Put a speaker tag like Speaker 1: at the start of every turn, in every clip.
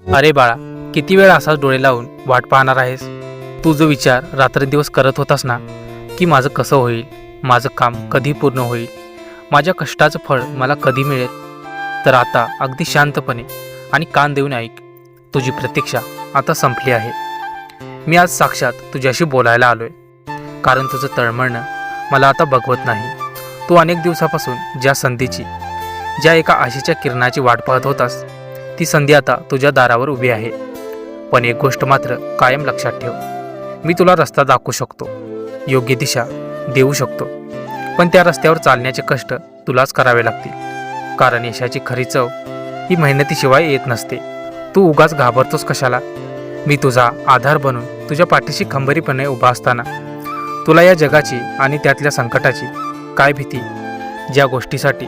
Speaker 1: अरे बाळा, किती वेळ असाच डोळे लावून वाट पाहणार आहेस? तू जो विचार रात्रंदिवस करत होतास ना, की माझं कसं होईल, माझं काम कधी पूर्ण होईल, माझ्या कष्टाचं फळ मला कधी मिळेल, तर आता अगदी शांतपणे आणि कान देऊन ऐक. तुझी प्रतीक्षा आता संपली आहे. मी आज साक्षात तुझ्याशी बोलायला आलोय, कारण तुझं तळमळणं मला आता बघवत नाही. तू अनेक दिवसापासून ज्या संधीची, ज्या एका आशेच्या किरणाची वाट पाहत होतास, ती संधी आता तुझ्या दारावर उभी आहे. पण एक गोष्ट मात्र कायम लक्षात ठेव. मी तुला रस्ता दाखवू शकतो, योग्य दिशा देऊ शकतो, पण त्या रस्त्यावर चालण्याचे कष्ट तुलाच करावे लागतील. कारण यशाची खरी चव ही मेहनतीशिवाय येत नसते. तू उगाच घाबरतोस कशाला? मी तुझा आधार बनून तुझ्या पाठीशी खंबीरपणे उभा असताना तुला या जगाची आणि त्यातल्या संकटाची काय भीती? ज्या गोष्टीसाठी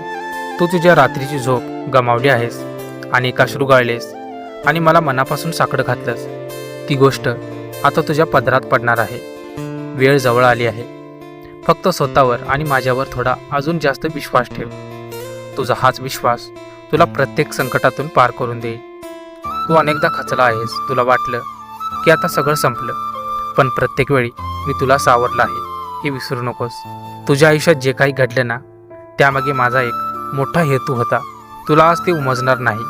Speaker 1: तू तुझ्या रात्रीची झोप गमावली आहेस, आणि अश्रू गाळलेस आणि मला मनापासून साकडं घातलंस, ती गोष्ट आता तुझ्या पदरात पडणार आहे. वेळ जवळ आली आहे. फक्त स्वतःवर आणि माझ्यावर थोडा अजून जास्त विश्वास ठेव. तुझा हाच विश्वास तुला प्रत्येक संकटातून पार करून देईल. तू अनेकदा खचला आहेस. तुला वाटलं की आता सगळं संपलं, पण प्रत्येक वेळी मी तुला सावरलं आहे, हे विसरू नकोस. तुझ्या आयुष्यात जे काही घडलं ना, त्यामागे माझा एक मोठा हेतू होता. तुला आज ते उमजणार नाही,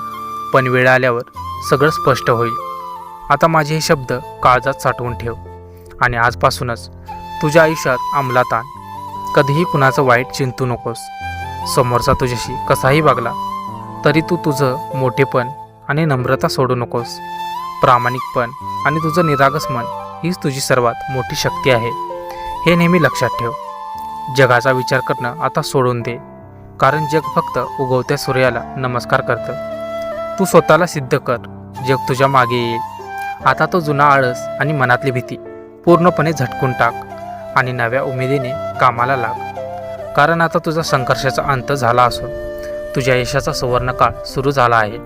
Speaker 1: पण वेळ आल्यावर सगळं स्पष्ट होईल. आता माझे हे शब्द काळजात साठवून ठेव, आणि आजपासूनच तुझ्या आयुष्यात अंमलात आण. कधीही कुणाचं वाईट चिंतू नकोस. समोरचा तुझ्याशी कसाही वागला तरी तू तुझं मोठेपण आणि नम्रता सोडू नकोस. प्रामाणिकपण आणि तुझं निरागस मन हीच तुझी सर्वात मोठी शक्ती आहे, हे नेहमी लक्षात ठेव. जगाचा विचार करणं आता सोडून दे, कारण जग फक्त उगवत्या सूर्याला नमस्कार करतं. तू स्वतःला सिद्ध कर, जग तुझ्या मागे येईल. आता तो जुना आळस आणि मनातली भीती पूर्णपणे झटकून टाक, आणि नव्या उमेदीने कामाला लाग. कारण आता तुझा संघर्षाचा अंत झाला असून तुझ्या यशाचा सुवर्णकाळ सुरू झाला आहे.